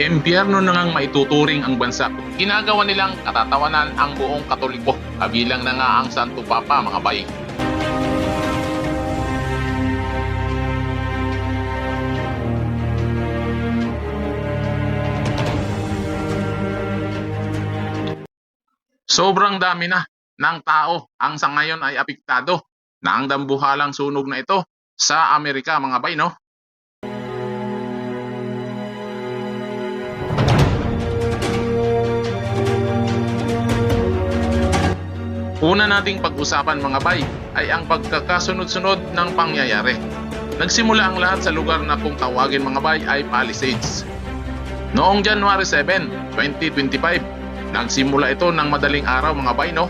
Impyerno na ngang maituturing ang bansa. Ginagawa nilang katatawanan ang buong Katoliko, kabilang na nga ang Santo Papa, mga bay. Sobrang dami na ng tao ang sa ngayon ay apektado ng dambuhalang sunog na ito sa Amerika, mga bay, no? Una nating pag-usapan, mga bay, ay ang pagkakasunod-sunod ng pangyayari. Nagsimula ang lahat sa lugar na kung tawagin, mga bay, ay Palisades. Noong January 7, 2025, nagsimula ito ng madaling araw, mga bay, no?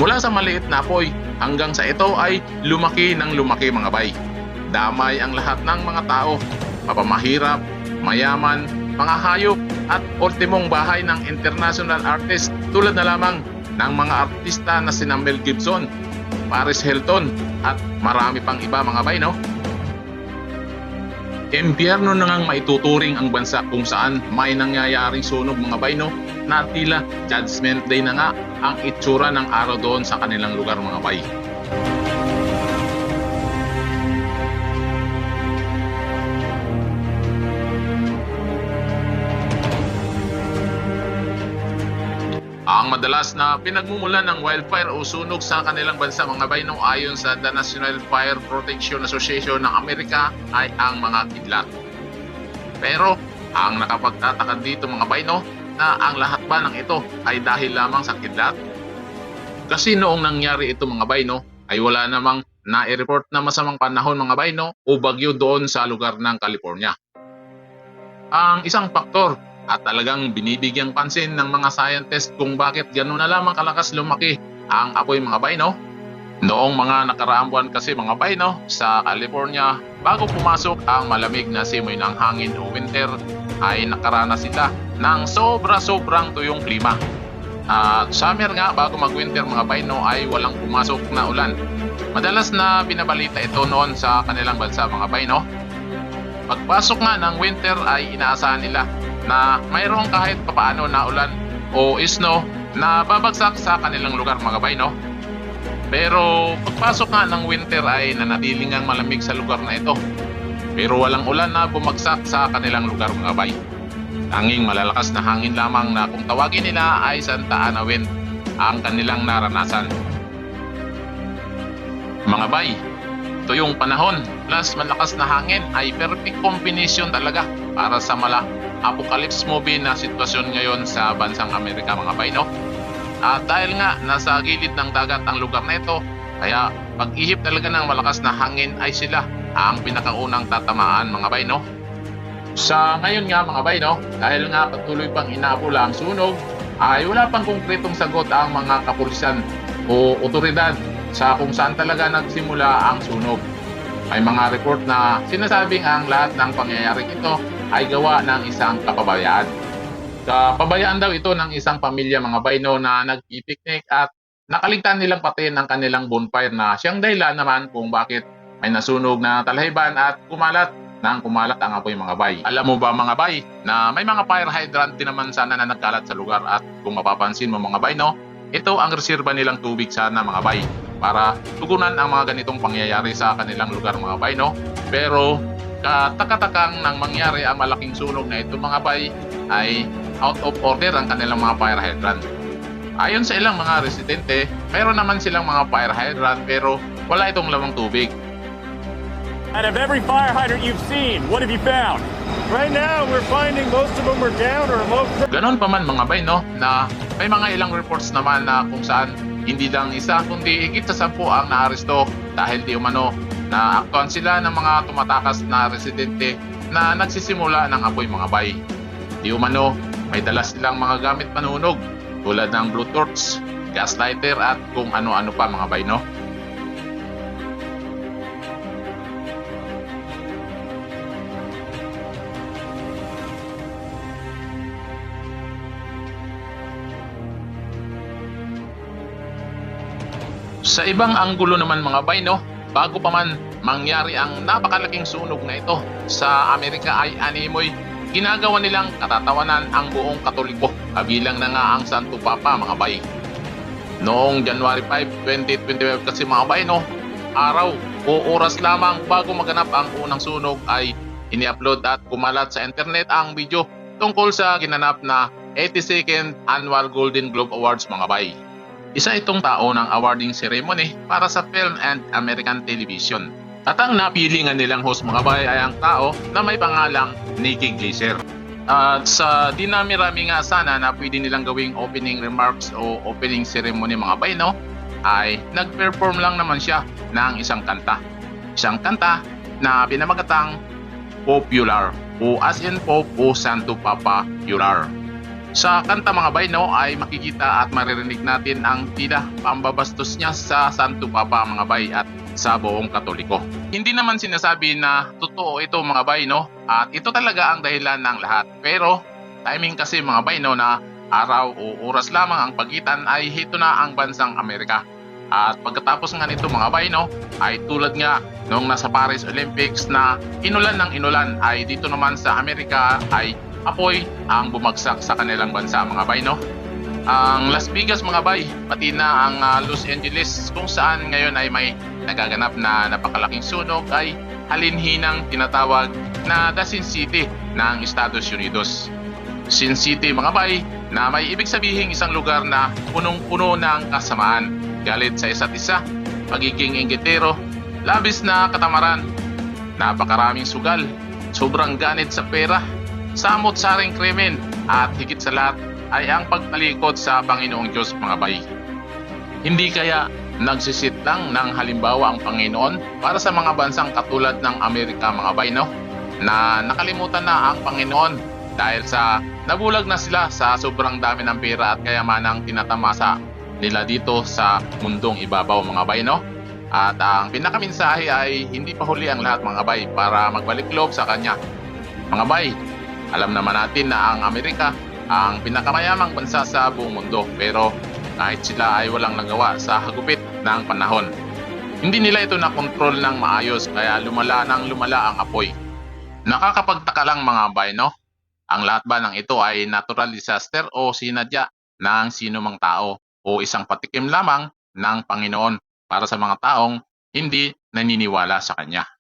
Mula sa maliit na apoy hanggang sa ito ay lumaki ng lumaki, mga bay. Damay ang lahat ng mga tao, mapamahirap, mayaman, mga hayop at ultimong bahay ng international artist tulad na lamang ng mga artista na sina Mel Gibson, Paris Hilton at marami pang iba, mga bay, no? Impyerno na ngang maituturing ang bansa kung saan may nangyayaring sunog, mga bay, no? Na tila Judgment Day na nga ang itsura ng araw doon sa kanilang lugar, mga bay. Ang madalas na pinagmumulan ng wildfire o sunog sa kanilang bansa, mga bay, no, ayon sa The National Fire Protection Association ng Amerika ay ang mga kidlat. Pero ang nakapagtataka dito, mga bay, no, na ang lahat ba ng ito ay dahil lamang sa kidlat? Kasi noong nangyari ito, mga bay, no, ay wala namang na-report na masamang panahon, mga bay, no, o bagyo doon sa lugar ng California. Ang isang faktor at talagang binibigyang pansin ng mga scientist kung bakit gano'n na lamang kalakas lumaki ang apoy, mga bay, no? Noong mga nakaraang buwan kasi, mga bay, no, sa California, bago pumasok ang malamig na simoy ng hangin o winter, ay nakaranas sila ng sobrang tuyong klima. At summer nga, bago mag-winter, mga bay, no, ay walang pumasok na ulan. Madalas na binabalita ito noon sa kanilang bansa, mga bay, no? Pagpasok nga ng winter ay inaasahan nila na mayroong kahit papaano na ulan o snow na babagsak sa kanilang lugar, mga bay, no? Pero pagpasok nga ng winter ay nanatiling ang malamig sa lugar na ito. Pero walang ulan na bumagsak sa kanilang lugar, mga bay. Tanging malalakas na hangin lamang na kung tawagin nila ay Santa Ana wind ang kanilang naranasan. Mga bay, ito yung panahon plus malakas na hangin ay perfect combination talaga para sa apocalypse movie na sitwasyon ngayon sa bansang Amerika, mga bay, no? At dahil nga nasa gilid ng dagat ang lugar na ito, kaya pag-ihip talaga ng malakas na hangin ay sila ang pinakaunang tatamaan, mga bay, no? Sa ngayon nga, mga bay, no, dahil nga patuloy pang inaabula ang sunog, ay wala pang konkretong sagot ang mga kapulisan o otoridad sa kung saan talaga nagsimula ang sunog. May mga report na sinasabing ang lahat ng pangyayaring ito ay gawa ng isang kapabayaan. Kapabayaan daw ito ng isang pamilya, mga bay, no, na nagpipiknik at nakaligtan nilang patin ng kanilang bonfire na siyang dahilan naman kung bakit may nasunog na talahiban at kumalat ang apoy, mga bay. Alam mo ba, mga bay, na may mga fire hydrant din naman sana na nagkalat sa lugar at kung mapapansin mo, mga bay, no, ito ang reserba nilang tubig sana, mga bay, para tugunan ang mga ganitong pangyayari sa kanilang lugar, mga bay, no? Pero katakatakang nang mangyari ang malaking sunog na ito, mga bay, ay out of order ang kanilang mga fire hydrant. Ayon sa ilang mga residente, mayroon naman silang mga fire hydrant pero wala itong lamang tubig. Out of every fire hydrant you've seen, what have you found? Right now, we're finding most of them are down or low. Ganon pa man, mga bay, no, na may mga ilang reports naman na kung saan hindi lang isa kundi higit sa 10 ang naaresto dahil di umano na aktuan sila ng mga tumatakas na residente na nagsisimula ng apoy, mga bay. Di umano may dala silang mga gamit panunog tulad ng blue torch, gas lighter at kung ano-ano pa, mga bay, no? Sa ibang anggulo naman, mga bay, no, bago pa man mangyari ang napakalaking sunog na ito sa Amerika ay animoy ginagawa nilang katatawanan ang buong Katoliko, kabilang na nga ang Santo Papa mga bay. Noong January 5, 2025 kasi mga bay, no, araw o oras lamang bago maganap ang unang sunog ay ini-upload at kumalat sa internet ang video tungkol sa ginanap na 82nd Annual Golden Globe Awards mga bay. Isa itong tao ng awarding ceremony para sa film and American television. At ang napili nga nilang host mga bay ay ang tao na may pangalang Nikki Glaser. At sa dinami-rami nga sana na pwede nilang gawing opening remarks o opening ceremony mga bay, no, ay nag-perform lang naman siya ng isang kanta. Isang kanta na pinamagatang Popular o as in Pop o Santo Papa Pular. Sa kanta mga bay, no, ay makikita at maririnig natin ang tila pambabastos niya sa Santo Papa mga bay at sa buong Katoliko. Hindi naman sinasabi na totoo ito mga bay, no, at ito talaga ang dahilan ng lahat. Pero timing kasi mga bay, no, na araw o oras lamang ang pagitan ay hito na ang bansang Amerika. At pagkatapos nga nito mga bay, no, ay tulad nga noong nasa Paris Olympics na inulan ng inulan, ay dito naman sa Amerika ay apoy ang bumagsak sa kanilang bansa mga bay, no. Ang Las Vegas mga bay, pati na ang Los Angeles kung saan ngayon ay may nagaganap na napakalaking sunog ay halinhinang tinatawag na the Sin City ng Estados Unidos. Sin City mga bay na may ibig sabihin isang lugar na punong-puno ng kasamaan, galit sa isa't isa, pagiging inggitero, labis na katamaran, napakaraming sugal, sobrang ganit sa pera, samot-saring krimen at higit sa lahat ay ang pagtalikod sa Panginoong Diyos mga bay. Hindi kaya nagsisit lang ng halimbawa ang Panginoon para sa mga bansang katulad ng Amerika mga bay, no, na nakalimutan na ang Panginoon dahil sa nabulag na sila sa sobrang dami ng pera at kayamanang tinatamasa nila dito sa mundong ibabaw mga bay, no. At ang pinakaminsahe ay hindi pa huli ang lahat mga bay para magbalik loob sa Kanya. Mga bay, alam naman natin na ang Amerika ang pinakamayamang bansa sa buong mundo, pero kahit sila ay walang nagawa sa hagupit ng panahon. Hindi nila ito nakontrol ng maayos kaya lumala ang apoy. Nakakapagtaka lang mga bay, no? Ang lahat ba ng ito ay natural disaster o sinadya ng sino mang tao o isang patikim lamang ng Panginoon para sa mga taong hindi naniniwala sa Kanya?